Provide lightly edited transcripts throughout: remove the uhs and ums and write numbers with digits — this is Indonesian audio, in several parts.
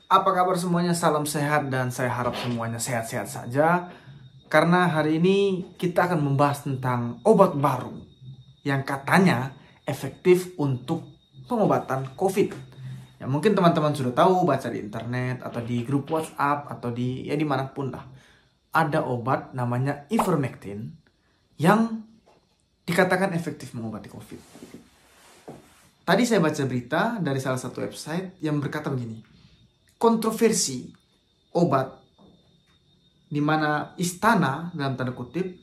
Apa kabar semuanya? Salam sehat dan saya harap semuanya sehat-sehat saja. Karena hari ini kita akan membahas tentang obat baru yang katanya efektif untuk pengobatan COVID. Ya mungkin teman-teman sudah tahu, baca di internet atau di grup WhatsApp atau di dimanapun lah. Ada obat namanya ivermectin yang dikatakan efektif mengobati COVID. Tadi saya baca berita dari salah satu website yang berkata begini. Kontroversi obat di mana istana dalam tanda kutip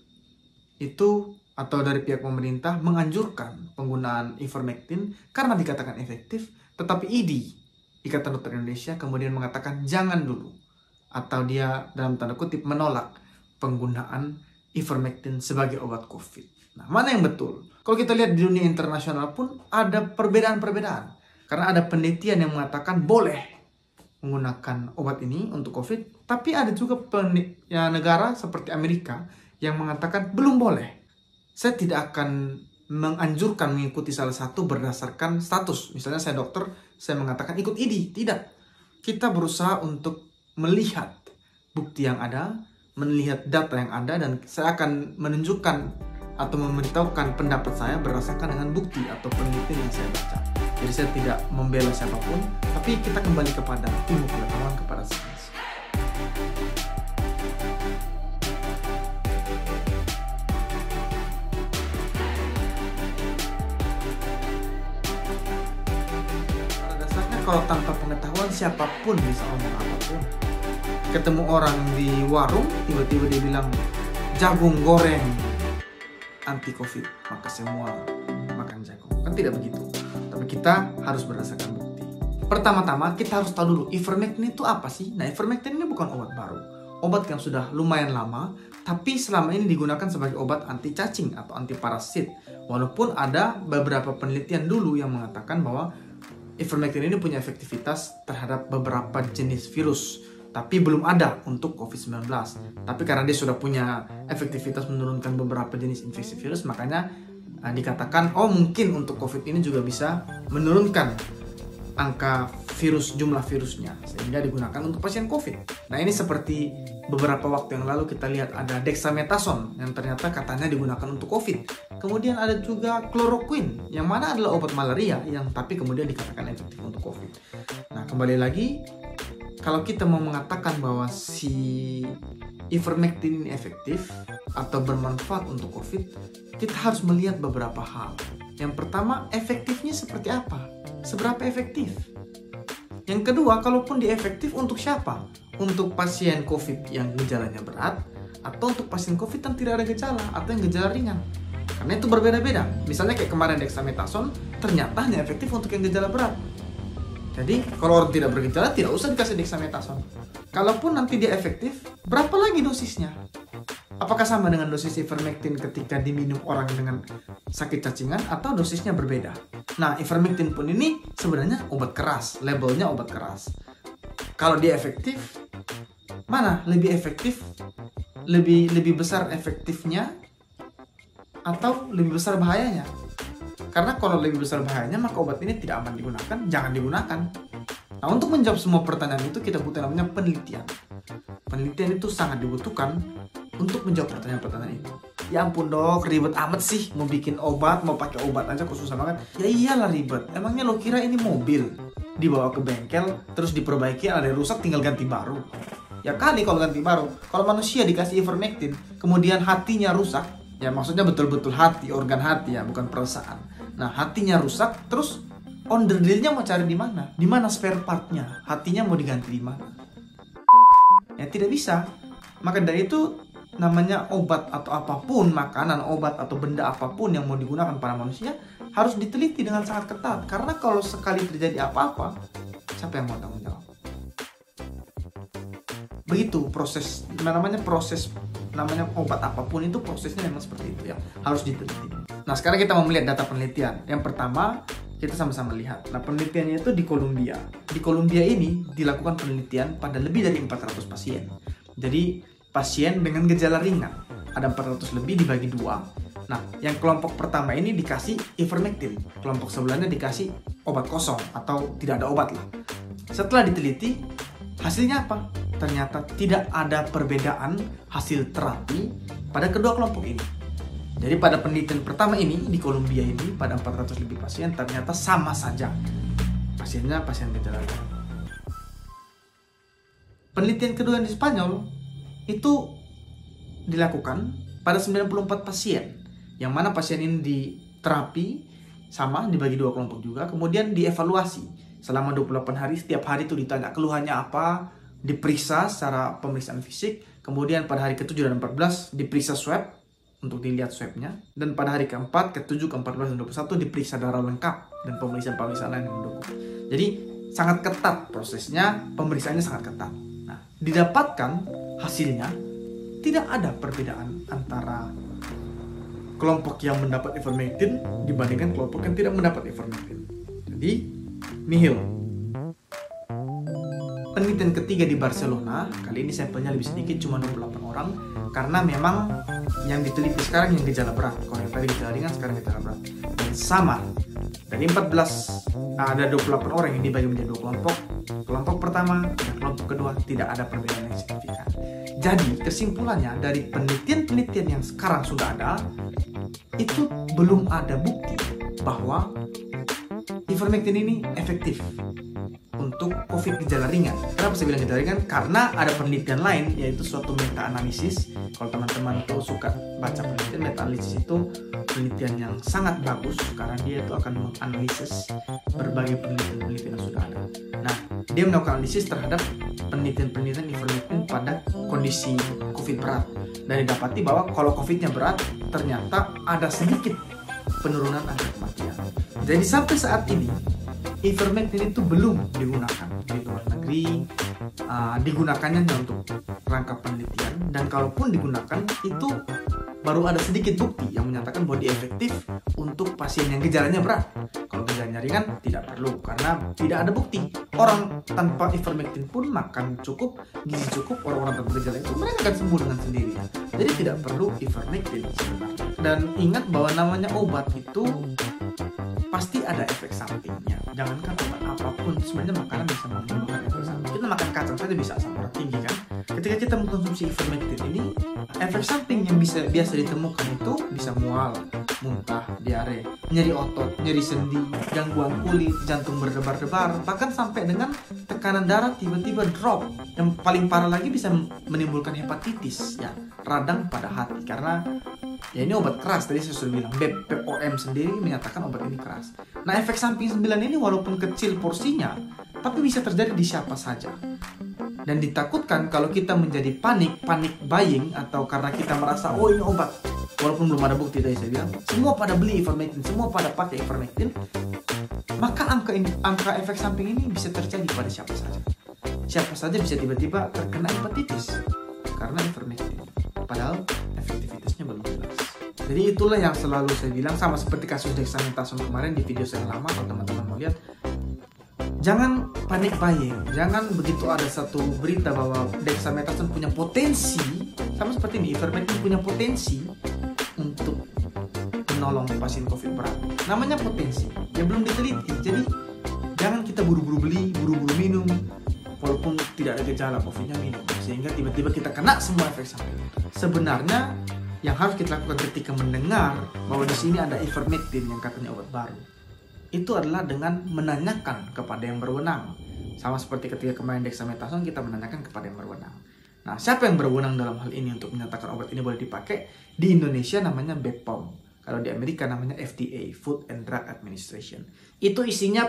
itu atau dari pihak pemerintah menganjurkan penggunaan ivermectin karena dikatakan efektif, tetapi IDI, Ikatan Dokter Indonesia, kemudian mengatakan jangan dulu, atau dia dalam tanda kutip menolak penggunaan ivermectin sebagai obat COVID. Nah, mana yang betul? Kalau kita lihat di dunia internasional pun ada perbedaan-perbedaan, karena ada penelitian yang mengatakan boleh menggunakan obat ini untuk COVID, tapi ada juga negara seperti Amerika yang mengatakan belum boleh. Saya tidak akan menganjurkan mengikuti salah satu berdasarkan status. Misalnya saya dokter, saya mengatakan ikut IDI. Tidak. Kita berusaha untuk melihat bukti yang ada, melihat data yang ada, dan saya akan menunjukkan atau memberitahukan pendapat saya berdasarkan dengan bukti atau penelitian yang saya baca. Jadi saya tidak membela siapapun, tapi kita kembali kepada ilmu pengetahuan, kepada sains. Pada dasarnya kalau tanpa pengetahuan siapapun bisa ngomong apapun. Ketemu orang di warung, tiba-tiba dia bilang jagung goreng anti COVID, maka semua makan jagung. Kan tidak begitu. Tapi kita harus berdasarkan bukti. Pertama-tama kita harus tahu dulu ivermectin itu apa sih? Nah, ivermectin ini bukan obat baru. Obat yang sudah lumayan lama, tapi selama ini digunakan sebagai obat anti cacing atau anti parasit. Walaupun ada beberapa penelitian dulu yang mengatakan bahwa ivermectin ini punya efektivitas terhadap beberapa jenis virus, tapi belum ada untuk COVID-19. Tapi karena dia sudah punya efektivitas menurunkan beberapa jenis infeksi virus, makanya dikatakan, oh mungkin untuk COVID ini juga bisa menurunkan angka virus, jumlah virusnya, sehingga digunakan untuk pasien COVID. Nah, ini seperti beberapa waktu yang lalu kita lihat ada dexamethasone yang ternyata katanya digunakan untuk COVID. Kemudian ada juga chloroquine, yang mana adalah obat malaria, yang tapi kemudian dikatakan efektif untuk COVID. Nah, kembali lagi, kalau kita mau mengatakan bahwa si ivermectin ini efektif atau bermanfaat untuk COVID, kita harus melihat beberapa hal. Yang pertama, efektifnya seperti apa? Seberapa efektif? Yang kedua, kalaupun dia efektif untuk siapa? Untuk pasien COVID yang gejalanya berat, atau untuk pasien COVID yang tidak ada gejala atau yang gejala ringan? Karena itu berbeda-beda. Misalnya kayak kemarin dexamethasone, ternyata hanya efektif untuk yang gejala berat. Jadi kalau orang tidak bergejala tidak usah dikasih dexamethasone. Kalaupun nanti dia efektif, berapa lagi dosisnya? Apakah sama dengan dosis ivermectin ketika diminum orang dengan sakit cacingan atau dosisnya berbeda? Nah, ivermectin pun ini sebenarnya obat keras, labelnya obat keras. Kalau dia efektif, mana lebih efektif? Lebih besar efektifnya atau lebih besar bahayanya? Karena kalau lebih besar bahayanya, maka obat ini tidak aman digunakan, jangan digunakan. Nah, untuk menjawab semua pertanyaan itu, kita butuh namanya penelitian. Penelitian itu sangat dibutuhkan untuk menjawab pertanyaan-pertanyaan itu. Ya ampun dok, ribet amat sih. Mau bikin obat, mau pakai obat aja kok susah banget. Ya iyalah ribet. Emangnya lo kira ini mobil? Dibawa ke bengkel, terus diperbaiki, ada yang rusak tinggal ganti baru. Ya kali kalau ganti baru. Kalau manusia dikasih ivermectin, kemudian hatinya rusak. Ya maksudnya betul-betul hati, organ hati ya, bukan perasaan. Nah, hatinya rusak, terus onderdilnya mau cari di mana? Di mana spare partnya? Hatinya mau diganti di mana? Ya tidak bisa. Maka dari itu namanya obat atau apapun, makanan, obat atau benda apapun yang mau digunakan para manusia harus diteliti dengan sangat ketat. Karena kalau sekali terjadi apa-apa, siapa yang mau tanggung jawab? Begitu proses, namanya obat apapun itu prosesnya memang seperti itu ya, harus diteliti. Nah, sekarang kita mau melihat data penelitian. Yang pertama, kita sama-sama lihat. Nah, penelitiannya itu di Columbia. Di Columbia ini dilakukan penelitian pada lebih dari 400 pasien. Jadi, pasien dengan gejala ringan. Ada 400 lebih dibagi dua. Nah, yang kelompok pertama ini dikasih ivermectin. Kelompok sebelahnya dikasih obat kosong atau tidak ada obat lah. Setelah diteliti, Hasilnya apa? Ternyata tidak ada perbedaan hasil terapi pada kedua kelompok ini. Jadi pada penelitian pertama ini di Kolombia ini pada 400 lebih pasien ternyata sama saja pasiennya pasien gejala berat. Penelitian kedua di Spanyol itu dilakukan pada 94 pasien, yang mana pasien ini diterapi sama dibagi dua kelompok juga, kemudian dievaluasi selama 28 hari. Setiap hari itu ditanya keluhannya apa, diperiksa secara pemeriksaan fisik, kemudian pada hari ke-7 dan 14 diperiksa swab untuk dilihat swabnya, dan pada hari ke-4, ke-7, ke-14 dan 21 diperiksa darah lengkap dan pemeriksaan lain yang mendukung. Jadi sangat ketat prosesnya, pemeriksaannya sangat ketat. Nah, didapatkan hasilnya tidak ada perbedaan antara kelompok yang mendapat ivermectin dibandingkan kelompok yang tidak mendapat ivermectin. Jadi nihil. Penelitian ketiga di Barcelona, kali ini sampelnya lebih sedikit, cuma 28 orang, karena memang yang diteliti sekarang yang gejala berat. Kalau yang tadi gejala ringan, sekarang gejala berat. Dan sama, dari 14 ada 28 orang yang dibagi menjadi dua kelompok. Kelompok pertama dan kelompok kedua tidak ada perbedaan yang signifikan. Jadi kesimpulannya dari penelitian-penelitian yang sekarang sudah ada, itu belum ada bukti bahwa ivermectin ini efektif untuk COVID gejala ringan. Kenapa saya bilang gejala ringan? Karena ada penelitian lain, yaitu suatu meta-analisis. Kalau teman-teman tuh suka baca penelitian, meta-analisis itu penelitian yang sangat bagus karena dia itu akan menganalisis berbagai penelitian yang sudah ada. Nah, dia melakukan analisis terhadap penelitian-penelitian ivermectin pada kondisi COVID berat, dan didapati bahwa kalau COVID-nya berat, ternyata ada sedikit penurunan angka kematian. Jadi sampai saat ini ivermectin itu belum digunakan di luar negeri, digunakannya untuk rangka penelitian, dan kalaupun digunakan itu baru ada sedikit bukti yang menyatakan bahwa dia efektif untuk pasien yang gejalanya berat. Kalau gejalanya ringan tidak perlu karena tidak ada bukti. Orang tanpa ivermectin pun makan cukup, gizi cukup, orang-orang tanpa gejala itu mereka akan sembuh dengan sendirinya. Jadi tidak perlu ivermectin sebenarnya. Dan ingat bahwa namanya obat itu pasti ada efek sampingnya. Jangankan obat apapun, sebenarnya makanan bisa menimbulkan efek samping. Kita makan kacang saja bisa asam urat tinggi kan. Ketika kita mengkonsumsi ivermectin ini, efek samping yang biasa ditemukan itu bisa mual, muntah, diare, nyeri otot, nyeri sendi, gangguan kulit, jantung berdebar-debar, bahkan sampai dengan tekanan darah tiba-tiba drop. Yang paling parah lagi bisa menimbulkan hepatitis, ya, radang pada hati. Karena ya ini obat keras, tadi saya sudah bilang, BPOM sendiri menyatakan obat ini keras. Nah, efek samping 9 ini walaupun kecil porsinya, tapi bisa terjadi di siapa saja. Dan ditakutkan kalau kita menjadi panik buying, atau karena kita merasa oh ini obat, walaupun belum ada bukti, tadi saya bilang semua pada beli ivermectin, semua pada pakai ivermectin, maka angka efek samping ini bisa terjadi pada siapa saja. Siapa saja bisa tiba-tiba terkena hepatitis karena ivermectin, padahal efektivitasnya belum jelas. Jadi itulah yang selalu saya bilang, sama seperti kasus dexamethasone kemarin di video saya lama, kalau teman-teman mau lihat. Jangan panik buying, jangan begitu ada satu berita bahwa dexamethasone punya potensi, sama seperti ini, ivermectin punya potensi untuk menolong pasien COVID berat. Namanya potensi, ya belum diteliti. Jadi jangan kita buru-buru beli, buru-buru minum, walaupun tidak ada gejala COVID-nya minum, sehingga tiba-tiba kita kena semua efek samping. Sebenarnya yang harus kita lakukan ketika mendengar bahwa di sini ada ivermectin yang katanya obat baru, itu adalah dengan menanyakan kepada yang berwenang. Sama seperti ketika kemarin dexamethasone, kita menanyakan kepada yang berwenang. Nah, siapa yang berwenang dalam hal ini untuk menyatakan obat ini boleh dipakai? Di Indonesia namanya BPOM. Kalau di Amerika namanya FDA, Food and Drug Administration. Itu isinya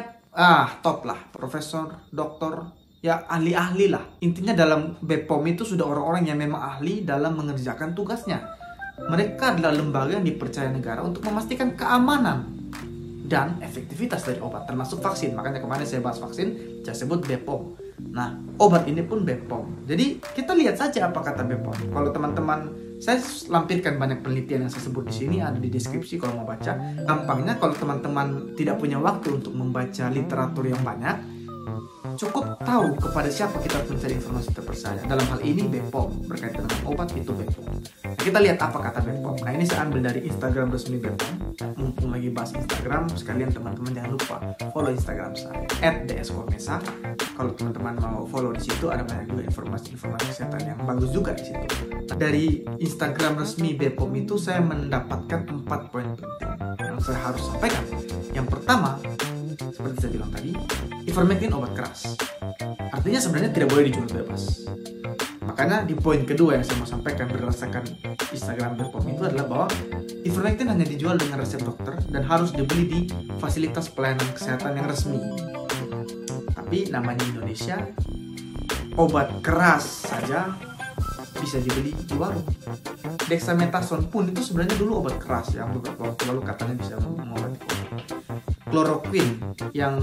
top lah, profesor, doktor, ya ahli-ahli lah. Intinya dalam BPOM itu sudah orang-orang yang memang ahli dalam mengerjakan tugasnya. Mereka adalah lembaga yang dipercaya negara untuk memastikan keamanan dan efektivitas dari obat, termasuk vaksin. Makanya kemarin saya bahas vaksin, saya sebut BPOM. Nah, obat ini pun BPOM. Jadi kita lihat saja apa kata BPOM. Kalau teman-teman, saya lampirkan banyak penelitian yang saya sebut di sini, ada di deskripsi kalau mau baca. Gampangnya kalau teman-teman tidak punya waktu untuk membaca literatur yang banyak, cukup tahu kepada siapa kita harus mencari informasi terpercaya. Dalam hal ini BPOM, berkaitan dengan obat itu BPOM. Nah, kita lihat apa kata BPOM. Nah, ini saya ambil dari Instagram resmi BPOM. Mumpung lagi bahas Instagram, sekalian teman-teman jangan lupa follow Instagram saya @dskomesa. Kalau teman-teman mau follow di situ, ada banyak juga informasi-informasi kesehatan yang bagus juga di situ. Nah, dari Instagram resmi BPOM itu saya mendapatkan 4 poin penting yang saya harus sampaikan. Yang pertama, seperti saya bilang tadi, ivermectin obat keras. Artinya sebenarnya tidak boleh dijual bebas. Makanya di poin kedua yang saya mau sampaikan berdasarkan Instagram BPOM itu adalah bahwa ivermectin hanya dijual dengan resep dokter dan harus dibeli di fasilitas pelayanan kesehatan yang resmi. Tapi namanya Indonesia, obat keras saja bisa dibeli di warung. Dexamethasone pun itu sebenarnya dulu obat keras yang beberapa waktu lalu katanya bisa mengobati COVID. Chloroquine yang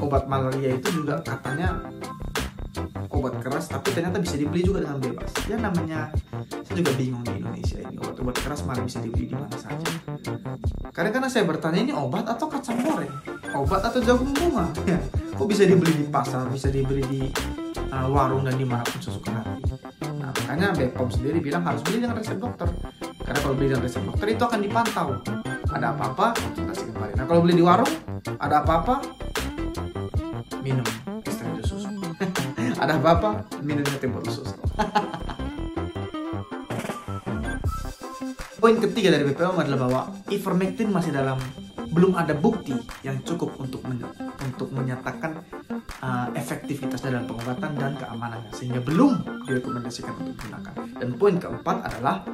obat malaria itu juga katanya obat keras, tapi ternyata bisa dibeli juga dengan bebas. Ya namanya, saya juga bingung di Indonesia ini obat-obat keras malah bisa dibeli di mana saja. Karena saya bertanya, ini obat atau kacang goreng, obat atau jagung bunga? Ya, kok bisa dibeli di pasar, bisa dibeli di warung dan dimanapun sesuka hati. Nah, makanya BPOM sendiri bilang harus beli dengan resep dokter. Karena kalau beli dengan resep dokter itu akan dipantau. Ada apa-apa, konsultasi kembali. Nah, kalau beli di warung, ada apa-apa, minum es teh manis susu. Ada apa-apa, minumnya teh botol susu. Poin ketiga dari BPOM adalah bahwa ivermectin masih belum ada bukti yang cukup untuk menyatakan efektivitas dalam pengobatan dan keamanannya, sehingga belum direkomendasikan untuk digunakan. Dan poin keempat adalah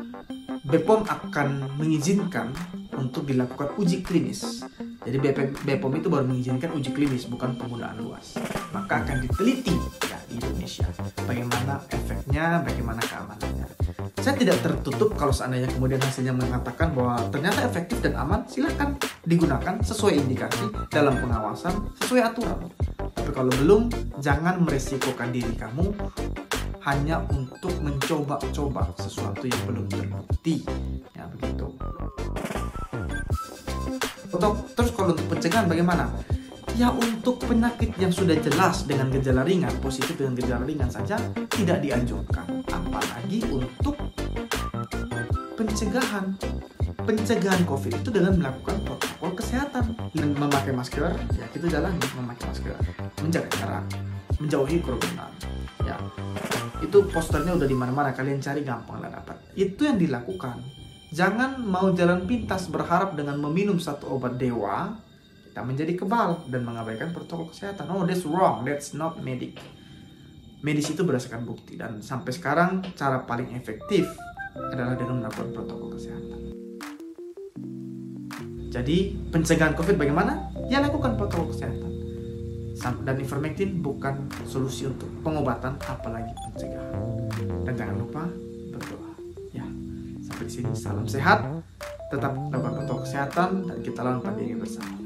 BPOM akan mengizinkan untuk dilakukan uji klinis. Jadi BPOM itu baru mengizinkan uji klinis, bukan penggunaan luas. Maka akan diteliti ya, di Indonesia bagaimana efeknya, bagaimana keamanannya. Saya tidak tertutup kalau seandainya kemudian hasilnya mengatakan bahwa ternyata efektif dan aman, silakan digunakan sesuai indikasi dalam pengawasan, sesuai aturan. Tapi kalau belum, jangan meresikokan diri kamu hanya untuk mencoba-coba sesuatu yang belum terbukti. Ya begitu. Terus kalau untuk pencegahan bagaimana? Ya untuk penyakit yang sudah jelas dengan gejala ringan, positif dengan gejala ringan saja tidak dianjurkan. Apalagi untuk pencegahan COVID itu dengan melakukan protokol kesehatan, dengan memakai masker, ya kita jalani memakai masker, menjaga jarak, menjauhi kerumunan. Ya, itu posternya udah di mana-mana, kalian cari gampang lah dapat. Itu yang dilakukan. Jangan mau jalan pintas berharap dengan meminum satu obat dewa kita menjadi kebal dan mengabaikan protokol kesehatan. Oh, that's wrong, that's not medic. Medis itu berdasarkan bukti, dan sampai sekarang cara paling efektif adalah dengan melakukan protokol kesehatan. Jadi pencegahan COVID bagaimana? Ya lakukan protokol kesehatan. Dan ivermectin bukan solusi untuk pengobatan, apalagi pencegahan. Dan jangan lupa berdoa. Ya, sampai di sini salam sehat. Tetap lakukan protokol kesehatan dan kita lawan pandemi bersama.